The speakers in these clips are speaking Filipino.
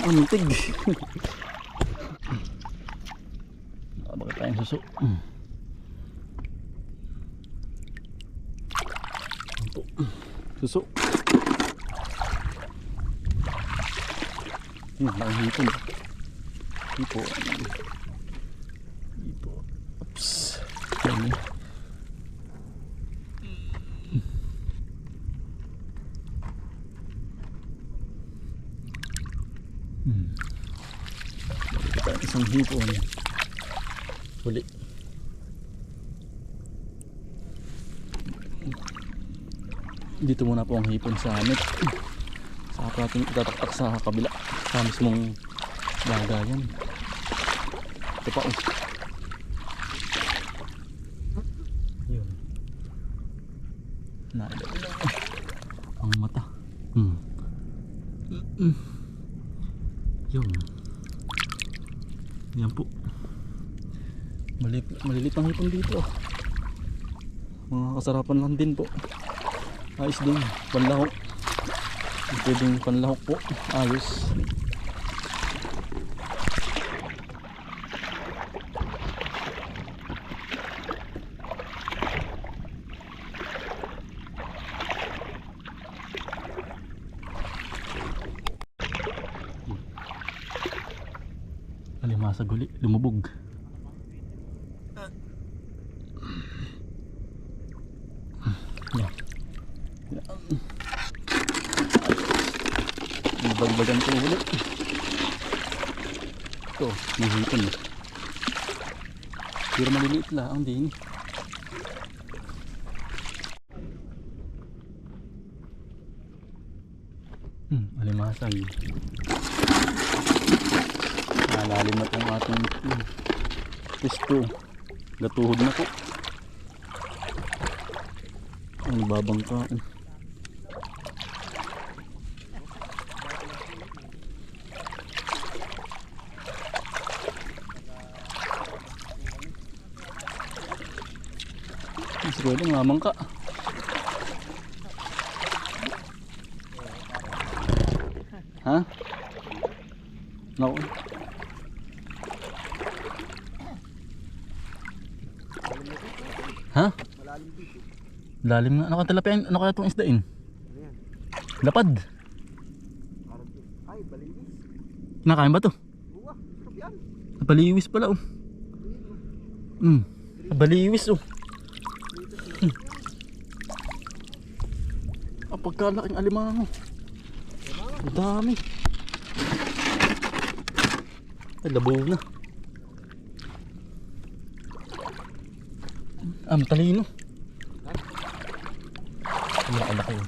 Muntig. Bakit tayong suso? Suso. Nakahipon. Hipo. Hipo. Oops. Yan. Kita isang hipon. Huli. Dito muna po ang hipon sa amit. Saka natin itataktak sa kabila. Sa mismong bagayan. Ito pa. Yun. Nailaw lang. Ang mata. Yun. Yan po. Malilit ang hipon dito. Mga kasarapan lang din po. Ayos din. Panlahok. Pwedeng panlahok po. Ayos. Alimasag uli. Lumubog. Bagbagan ko ulit. Ito, mahipon. Pero maliliit lang ang ding. Alimasag. Nalalim na itong ating pisto. Gatuhod na po. Ang babangkain. Siguro lamang ka. Ha? No. Ha? Lalim nga. Ano ka talapian? Ano kaya itong isdain? Lapad. Ay, baliwis. Kinakain ba to? Buwa, yan. Baliwis pala oh. Baliwis oh. Pagkalaking alimango. Ang dami. Ay, labaw na. Talino. Ang laki oh.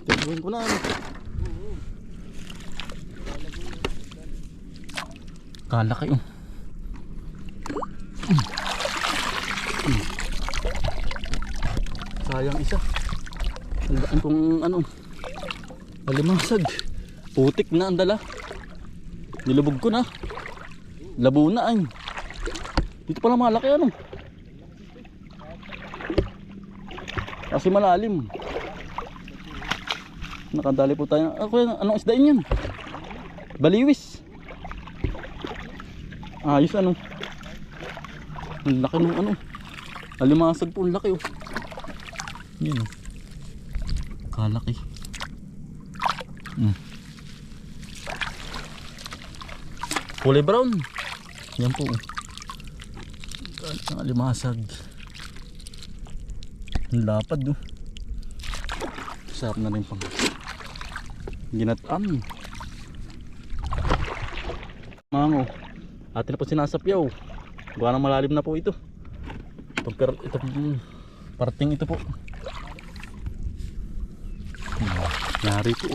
Tagawin ko na. Kalaki oh. Sayang isa. Tandaan kung ano. Alimasag. Putik na ang dala. Nilubog ko na. Labo na ay. Dito pala malaki ano. Kasi malalim. Nakadali po tayo. Anong isdain yan? Baliwis. Ayos ano. Ang laki ng ano. Alimasag po ang laki oh. Yan oh. Kalaki. Kulay brown. Yan po oh. Ang alimasag. Ang lapad oh. Sarap na rin pang ginataan. Mango. Atin na po sinasapyaw. Gawa ng malalim na po ito. Ito parting ito po. Yari po.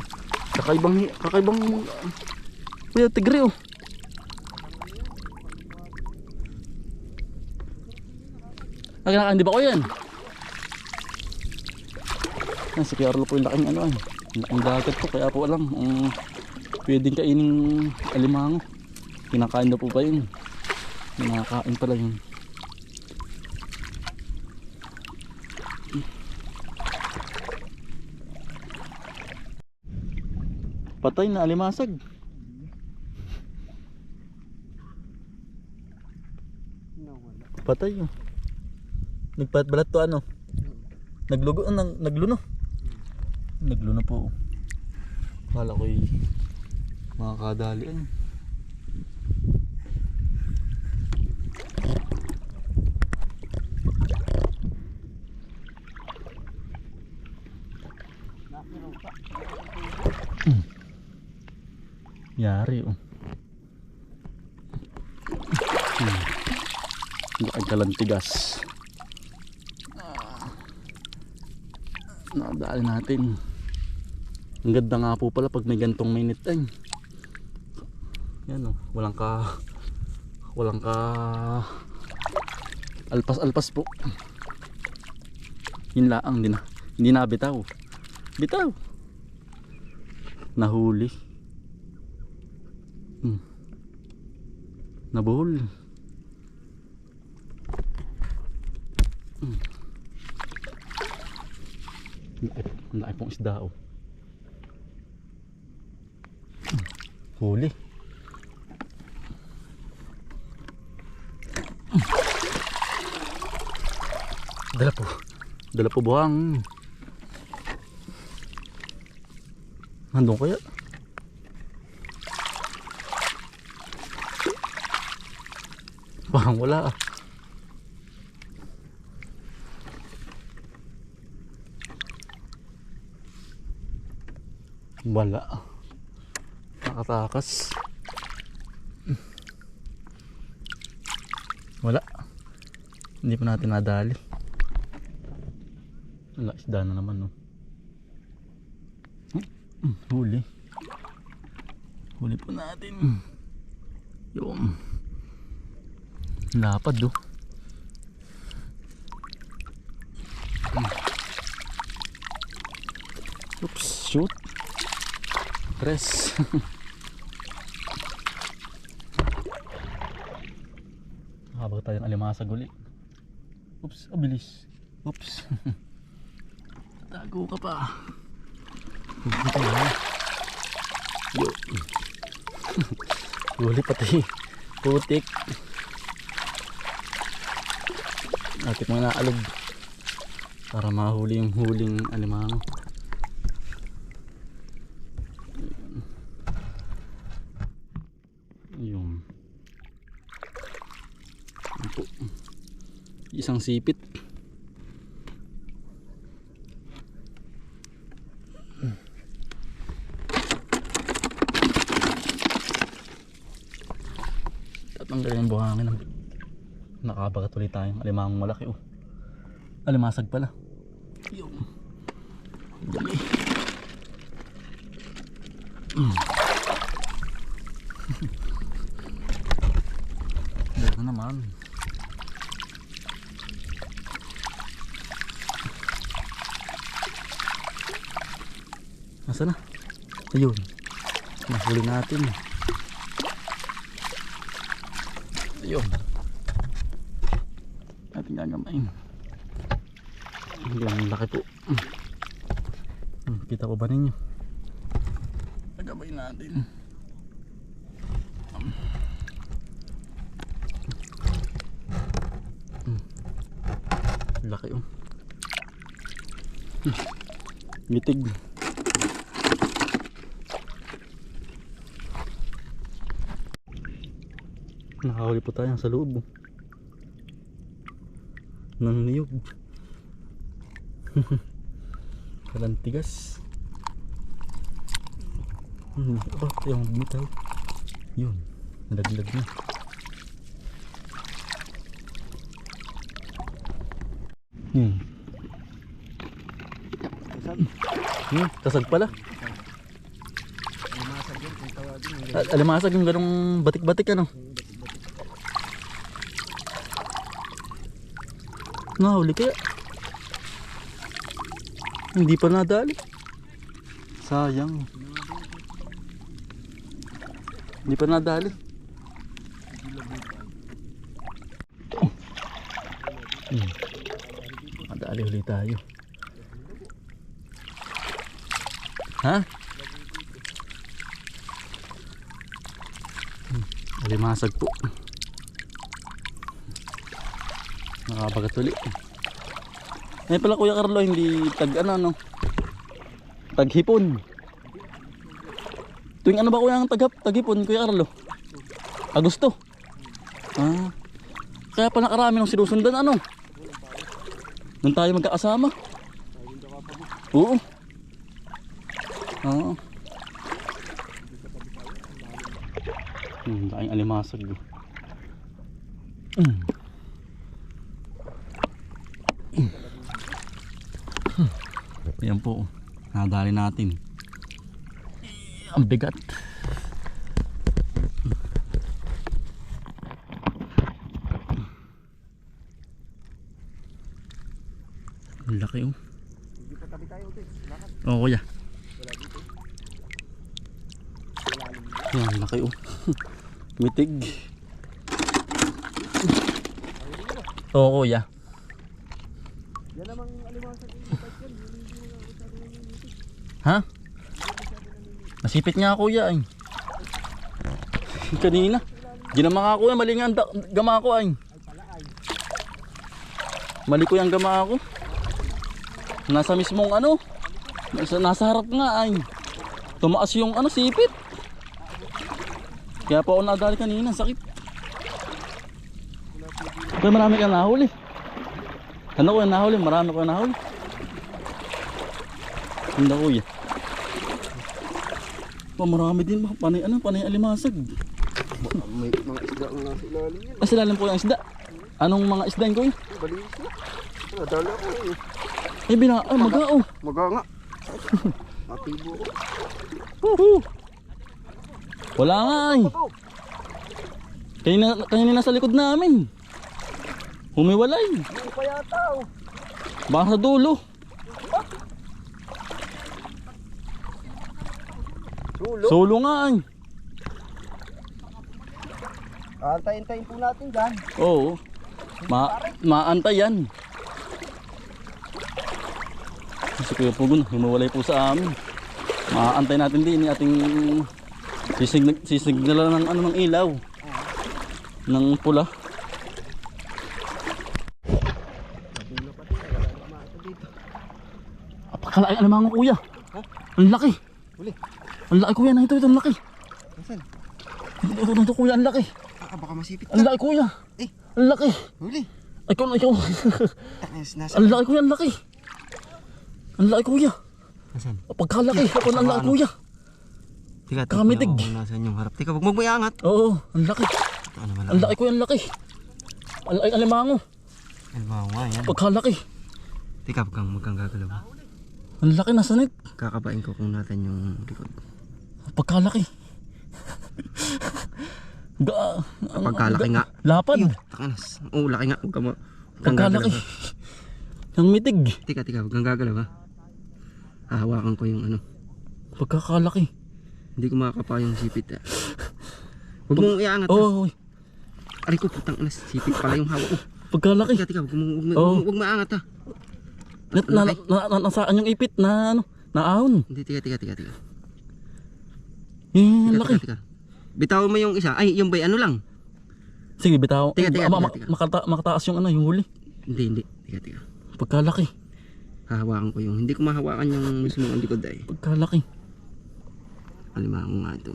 Kakaibang tigre oh. Hindi ba ko yan? Si Carlo po yung laking ano ay. Ang dagat po kaya po alam pwedeng kainin alimango. Kinakain na po ba yun? Kinakain pala yun. Patay na alimasag. Patay yun. Nagpatbalat to ano? Naglugo, nagluno. Nagluno po. Kala ko'y makakadalian. Yari oh. Nagkalantigas. Nakadali natin. Ang ganda nga po pala pag may gantong minute ay. Yan oh, walang ka alpas po. Yun laang din, hindi na bitaw. Bitaw. Nahuli. Nabuhol. Ang laki pong isda oh. Huli. Dala po buhang. Nandun kaya? Parang wala ah. Wala. Nakatakas. Wala. Hindi pa natin nadali. Wala, isda na naman no. Huli. Huli po natin. Yung lapad do. Oops, shoot. Press. Habang tayong alimasag uli. Oops, abilis. Oops. Tago ka pa. Yo. Huli pati. Putik. Natin mga naalog para mahuli yung huling alimango. Yung isang sipit. Tatanggalin ang buhangin. Nakabagat ulit tayong alimangong malaki oh. Alimasag pala. Yung dali. Dito naman. Nasaan na? Ayun. Nahuli natin. Ayun. Ating gagamain. Ang laki po. Kita ko ba ninyo? Gagabayin natin. Laki oh. Mitig. Nakahuli po tayo sa loob ng niyog. Kalantigas. Yung bitaw. Yun, nalaglag na. Tasag pala. Alimasag yung ganong batik-batik ano. Nahuli kaya? Hindi pa nadali. Sayang. Hindi pa nadali. Nadali ulit tayo. Ha? Alimasag po. Nakabagat ulit. Ngayon pala Kuya Carlo, hindi tag ano no? Taghipon. Tuwing ano ba kuya ang taghipon Kuya Carlo? Agosto. Ah. Kaya pala nakarami nung sinusundan ano? Nung tayo magkakasama. Oo. Oo. Daing alimasag. Ayan po. Nadali natin. Ang bigat. Ang laki oh. Hindi pa tabi tayo ulit. Lakad. Oo kuya. Wala dito. Yan, laki oh. Mitig. Oo kuya. Yan namang alimasag yung bike yan. Hindi mo nga masyado naninitig. Ha? Nasipit nga kuya ay. Kanina. Ginama nga kuya, mali nga ang gama ko ay. Mali ko yung gama ko. Nasa mismong ano. Nasa harap nga ay. Tumaas yung ano sipit. Kaya pa ako nadali kanina, sakit. Kaya marami kang nahuli. Ano ko yung nahuli? Marami ko yung nahuli. Hindi kuya. Marami din ba? Panay ano? Panay alimasag. May mga isda ang nasa ilalim yan. Nasa ilalim po yung isda. Anong mga isda yun kuya? Balinis na. Nadala ko eh. Eh magao. Maganga. Matibo ko. Wala nga ay. Kanina nasa likod namin. Humiwalay. Hindi pa yata oh. Baka sa dulo. Sulo. Solo nga ay. Antayin-tayin po natin dyan. Oo. Maantay yan. Si Kuya Pugon, humiwalay po sa amin. Maantay natin din ating sisignalan ng ano ng ilaw. Ng pula. Apakalain ano mga kuya. Ang laki. Huli. Ang laki kuya, ito ang laki. Nasaan? Ito kuya, ang laki. Baka masipit Ang ka. laki kuya. Eh. Ang laki. Huli. Ikaw. Nasaan? Ang laki kuya, ang laki. Ang laki kuya. Nasaan? Pagkalaki, ako ang laki kuya. Tika, Kamitig. kung nasaan yung harap. Tika, huwag mo iangat. Oo, ang laki. Ano Ang laki kuya, ang laki. Ang laki alimango. Ano ba nga yan? Pagkalaki. Tika, huwag kang gagalaw. Ang laki nasa net. Kakabain ko kung natin yung likod. Pagkalaki. Pagkalaki nga. Lapad. Takanas. Oo, laki nga. Huwag kang Pagkalaki. Ang mitig. Tika, huwag kang gagalaw ha. Hahawakan ko yung ano. Pagkakalaki. Hindi ko makakapa yung sipit ha. Huwag mong iangat ha. Oo. Aray ko, putang anas. Sipit pala yung hawak ko. Pagkalaki. Tika, huwag maangat ha. Nasaan yung ipit na ano, naahon. Hindi, tika. Ang laki. Tika. Bitawan mo yung isa. Ay, yung bay ano lang. Sige, bitaw. Tika. Makataas yung ano, yung huli. Hindi. Tika. Pagkalaki. Hahawakan ko yung. Hindi ko mahawakan yung mismo ang likod ay. Pagkalaki. Alimango nga ito.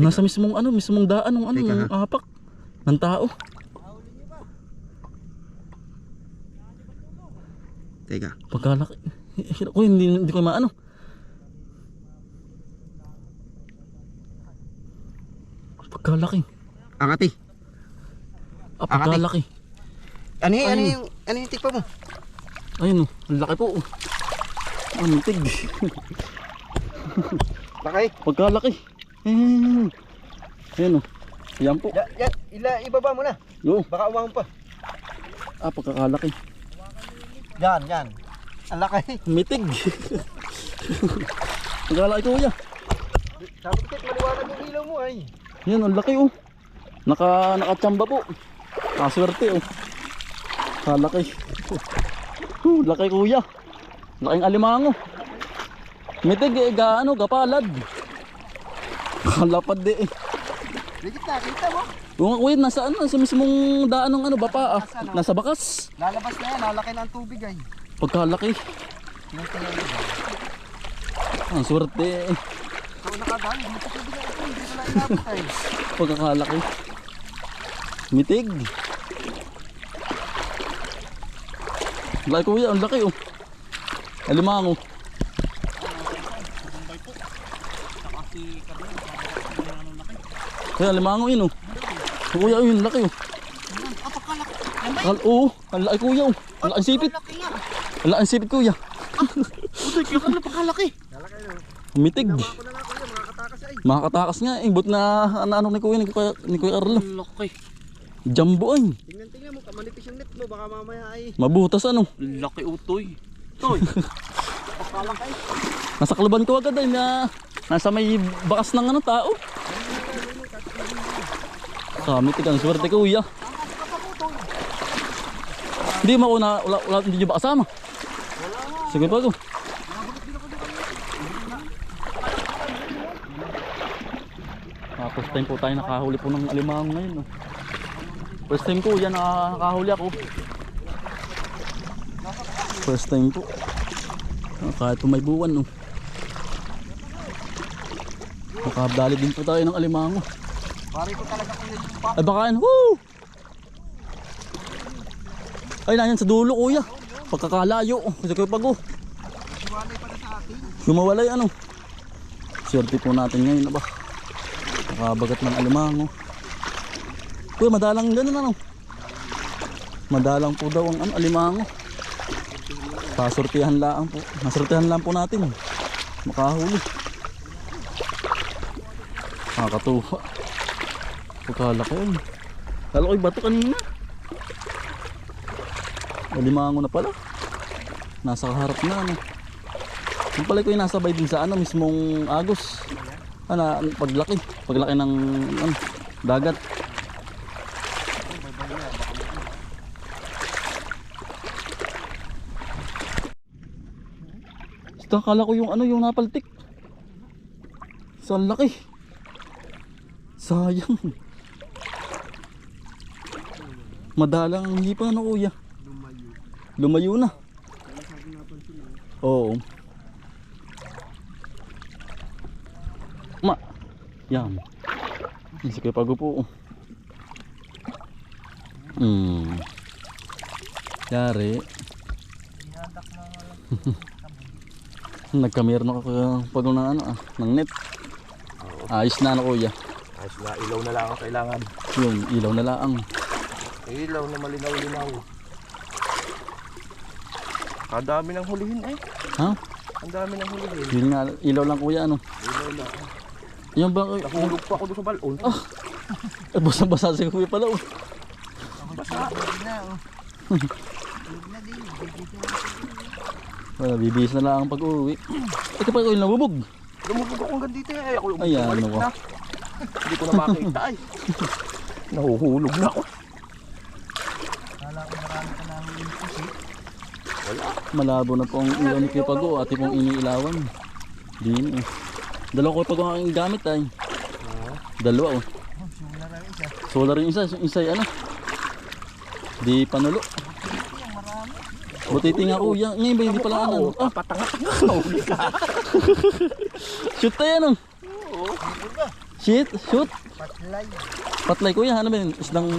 Nasa mismong daan ng ano, Teka, yung apak ng tao. Teka. Pagkalaki. Ko hindi ko maano. Pagkalaki. Angati. Pagkalaki. Ano yung tikpa mo? Ayun oh, ang laki po. Ang mitig. Laki. Pagkalaki. Ayun oh. Yan po. Ibaba mo na. Yo. Baka umahon pa. Pagkakalaki. Yan. Ang laki. Mitig. Pagkalaki kuya. Sabi ko, maliwanag yung ilaw mo ay. Yan, ang laki oh. Nakachamba po. Nakaswerte oh. Kalaki. Laki kuya. Laking alimango. Mitig gaano, gapalad. Kalapad di eh. Dikit na, kita mo. Oo nga kuya, nasa ano, sa mismong daan ng ano, bapa ah. Nasa bakas. Lalabas na yan, lalaki na ang tubig ay. Pagkalaki. Tingnan mo. Ang swerte eh. So nakadaan, hindi ko tubig ako, hindi ko na inabot ay. Pagkakalaki. Mitig. Laki kuya, ang laki oh. Alimango. Kaya alimango yun oh. Kuya yun, laki oh. Oo, ang laki kuya oh. Ang laki sipit. Ang laki sipit kuya. Puto, kaya ka napakalaki. Mitig. Ako na nga kuya, makakatakas ay. Makakatakas nga eh. But na ano ni kuya, ni kuya Carlo. Laki. Jumbo ay. Tingnan mo, manipis yung net mo, baka mamaya ay. Mabutas ano. Laki utoy. Toy. Napakalaki. Nasa kaluban ko agad ay na nasa may bakas ng ano tao. Kami tigang swerte kuya. Hindi mo na wala hindi nyo ba kasama? Sige pa ko. First time po tayo nakahuli po ng alimango ngayon. No? First time ko yan nakahuli ako. First time po. Kahit po may buwan. No? Nakabali din po tayo ng alimango. Pare ko talaga kuya yung pa. Ay baka yan. Woo! Ay na yan sa dulo kuya. Pagkakalayo. Kasi kayo pag Siwalay pala sa atin. Sumawalay ano. Swerte po natin ngayon ba. Nakabagat ng alimango. Kuya madalang ganun ano. Madalang po daw ang ano, alimango. Pasortihan lang po. Nasortihan lang po natin. Makahuli. Nakakatuwa. Pagkalaki yun. Kala ko'y bato kanina. Alimango na pala. Nasa kaharap na ano. Yung pala ko yung nasabay din sa ano mismong agos. Ano, paglaki ng ano, dagat. Basta kala ko yung ano yung napaltik. Saan laki? Sayang. Madalang hindi pa ano kuya. Lumayo na. Oo. Yan. Sige pag upo. Yari. Nagkamera na ako pag ng ano ng net. Ayos na ano kuya. Ayos na, ilaw na lang ang kailangan. Yung ilaw na lang. Ilaw na malinaw-linaw. Ang dami ng hulihin eh. Ha? Ang dami ng hulihin. Yun nga, ilaw lang kuya ano. Ilaw lang. Yung ba? Nahulog pa ako doon sa balon. Eh, basa-basa si kuya pala oh. Basa. Wala, bibihis na lang ang pag-uwi. Ito pa yung nabubog. Lumubog ako hanggang dito eh. Ako yung Ayan, bumalik ano na. Hindi ko na makita ay. Nahuhulog na ako. Kala ko marami ka namin yung pusi. Wala. Malabo na po ang ilaw ni Kuya Pago. Ati pong iniilawan. Din eh. Dalawa ko Pago ang gamit ay. Dalawa oh. Solar yung isa. Isa yung ano. Di panulo. Butiti nga kuya. Ngayon ba hindi pala ano? Ah, patanga-tanga ka. Huli ka. Shoot tayo ano? Oo. Shoot? Shoot? Patlay. Patlay kuya. Ano ba yun? Isdang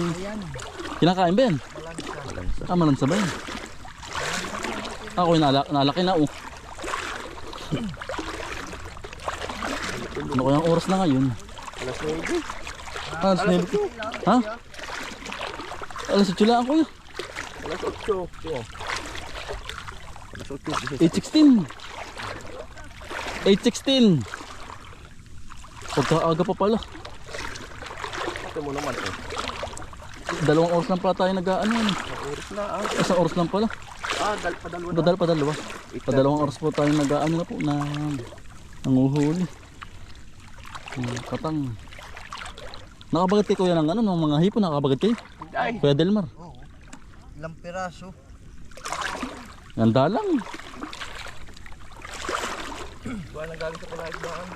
kinakain ba yan? Ah, malansa ba yan? Ako yung nalaki na oh. Ano kayang oras na ngayon? Alas 9. Alas 9. Ha? Alas 8 lang kuya. Alas 8. Alas 8:16. 8. 8:16. Pagkaaga pa pala. Ito mo naman eh. 2 oras lang pala tayo nag-ano yan. Oras na ah. Isang oras lang pala. Ah, padalwa na. Padalawa. Padalawang oras po tayo nag-ano na po na nanguhuli. Katang. Nakabagat kayo kuya ng ano, ng mga hipon, nakabagat kayo? Ay. Kuya Delmar. Oo. Ilang piraso. Ganda lang. Buwan na galing sa palaisdaan.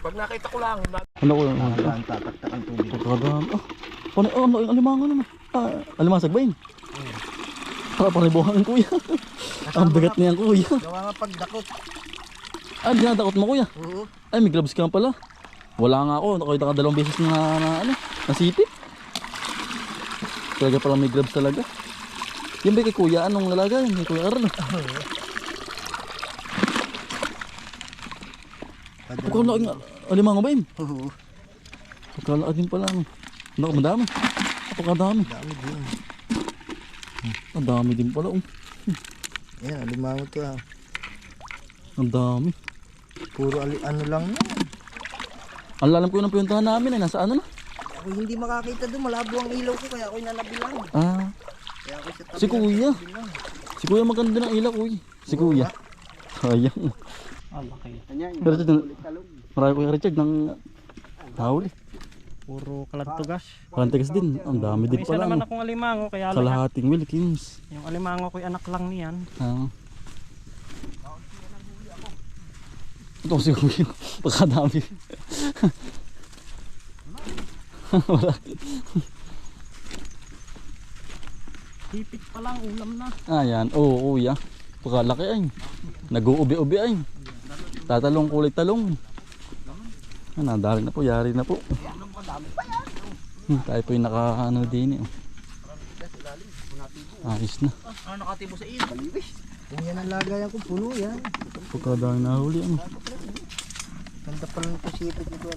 Pag nakita ko lang, Ano ko yung ang tataktak ang tubig. pagkadaan. Paano, ano, alimango naman. Alimasag ba yun? Paribuhan kuya. Ang bigat niyan kuya. Gawa nga pagdakot. Dinadakot mo kuya. Oo. Ay, may gloves ka pala. Wala nga ako. Nakita ka 2 beses na nasipit. Talaga pala may gloves talaga. Yan ba kay kuya? Anong lalagay? Kay kuya Arlo. Pagkala nga. Alimango ba yun? Oo. Pagkala din pala. Naku, madami. Pagkadami. Dami din. Ang dami din pala. Yan, alimango to ah. Ang dami. Puro ano lang yan. Ang lalam ko yung pinuntahan namin ay nasa ano na? Ako hindi makakita doon, malabo ang ilaw ko kaya ako'y nanabilang. Kaya ako sa tabi. Si kuya. Si kuya maganda ng ilaw kuya. Si kuya. Sayang. Laki. Pero ito, marami kuya Richard ng hawli. Puro kalagtugas. Kalantigas din. Ang dami din May isa pala. naman Ano? akong alimango kaya lang. Kalahating Wilkins. Yung alimango ko'y anak lang niyan. Ito si kuya. Pagkadami. Wala. Hipit pa lang, ulam na. Ayan. Oo kuya. Pagkalaki ay. Nag-uubi-ubi ay. Tatalong kulay talong. Nadali na po. Yari na po. Tayo po yung naka-ano din eh. Ayos na. Ano nakatibo sa iyo? Balibis. Kung yan ang lagayan ko, puno yan. Pagkadami nahuli ano. Ganda pala ng pasipit nito.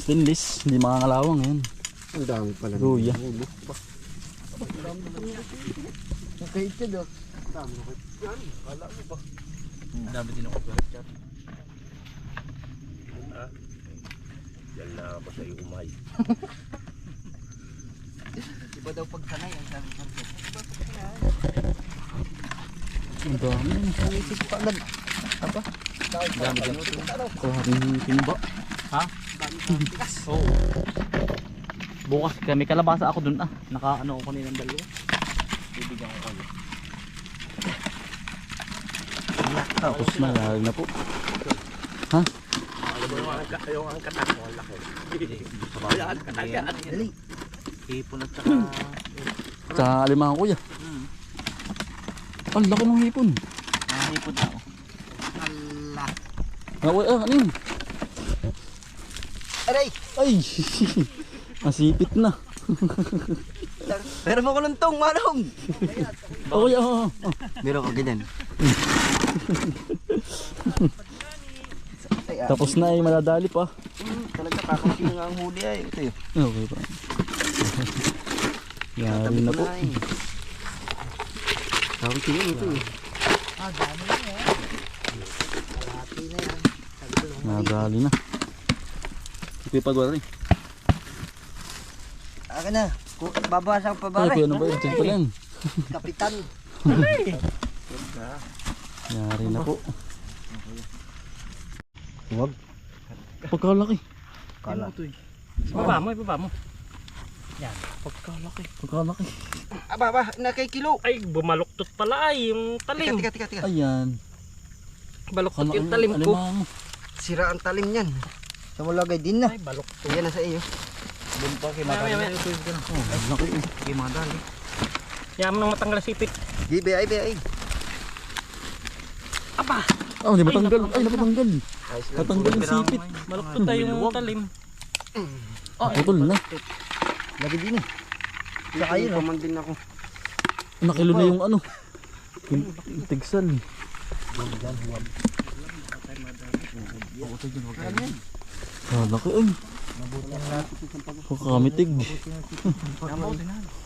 Stainless. Hindi makangalawang yan. Ang dami pala. Kuya. Ang kahit siya daw. Ang dami din ako pero chat. Yan na ako sa iyo umay. Iba daw pag sanay ang sabi ko. Ang dami. Ang isip pa lang. Apa? Ang dami din. Kalahating timba. Oo. Bukas kami kalabasa ako dun Naka-ano ako nilang dalawa. Bibigyan ko kayo. Tapos na. Yari na po. Ayaw ang katak mo. Ang laki. Ayaw ang katak. Dali. Hipon at saka... Sa alimango kuya. Ang laki ng hipon. hipon na ako. Allah. Ano yun? Aray! Ay! Nasipit na. Meron mo ko luntong, manong! Okay, oo. Meron ko ganyan. Tapos na ay madadali pa. Talaga kakunti nga ang huli ay. Ito yun. Okay pa. Yari na po. Kakunti yun ito eh. Dami na yan. Kalahati na yan. Nadali na. Ipipagawa rin. Akin na. Babasa ko pa ba Ay, rin? kuya, ano ba yun? Check pala yan. Kapitan. Yari na po. Huwag. Pagkalaki. Kala. Ibaba mo. Yan, pagkalaki. Pagkalaki. Aba, nakikilo. Ay, bumaluktot pala ay yung talim. Tika. Ayan. Baluktot yung talim ko. Alimango. Sira ang talim niyan. Sa mulagay din na. Ay, baluktot. Yan na sa iyo. Doon pa kay Maya. Oh, laki. Kay madali. Yan mo nang matanggal sipit. Gibe ay. Aba! Oh, di matanggal. Ay, napatanggal. Ayos lang. Natanggal yung sipit. Baluktot tayo yung talim. Putol na. Lagi din eh. Saka yun. Pamandin ako. Nakilo na yung ano. Yung tigsal. Laki ay. Kakamitig.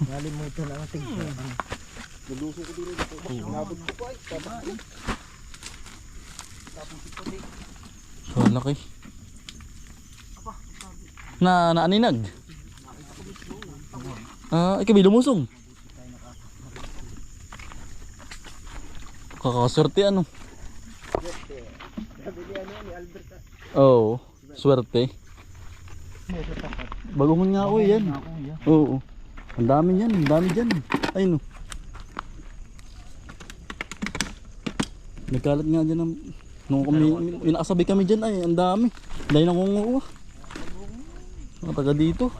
Nalimutan ang ating. Laki. Naaninag. Ikaw may lumusong. Kakaswerte ano. Oo, swerte. Bagungon nga ako yan. Oo. Ang dami yan, ang dami dyan. Ay no. Nagkalat nga dyan ng Nung kami, may nakasabi kami dyan ay, ang dami. Dahil nangunguha. Mga taga dito.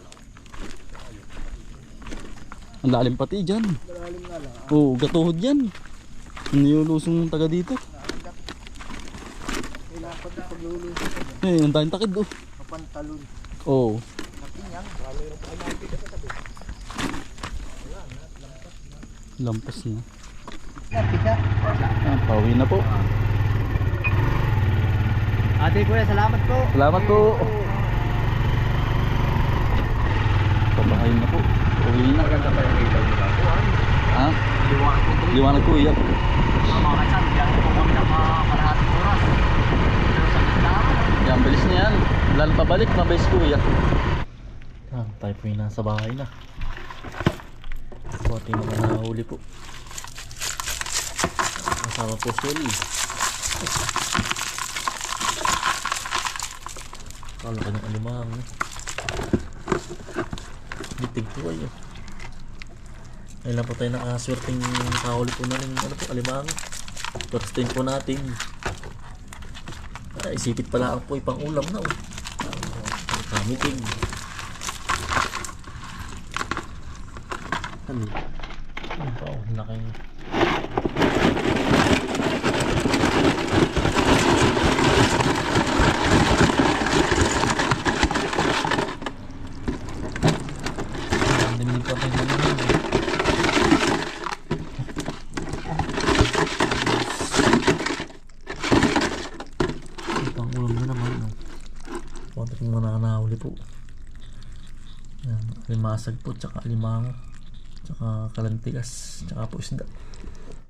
Ang lalim pati dyan. Malalim nga lang. Oo, gatuhod yan. Nilulusong ng taga dito. Kailangan na paglulusot ka dyan. Eh, ang daming takid oh. Kapantalon. Oo. Nakinyang. Marami rin pa nakikita sa tabi. Lampas na. Napika. Ah, pauwi na po. Ate kuya, salamat po. Salamat po. Pabahay na po. Pauwi na. Maganda pa yung ilaw nila. Ha? Liwanag po tuloy. Liwanag po iyak. Mga kaisan, biyahe po kami ng mga kalahating oras. Pero sa ganda. Yan, bilis na yan. Lalo pabalik, mabilis po iyak. Ah, tayo po yung nasa bahay na. Po ating mga nahuli po. Kasama po Shelly. Kala ka ng alimang. Bitig po ay. Ngayon lang po tayo nakaswerteng kahuli po na rin ano po, alimang. First time po natin. Ay, isipit pala ang po ipang ulam na oh. Kamiting. Ano? Ano pa oh, laki. Dinig pa tayo naman. Ipang ulam na naman no. Konti kong mga nakahuli po. Yan, alimasag po, tsaka alimango, tsaka kalantigas, tsaka po isda.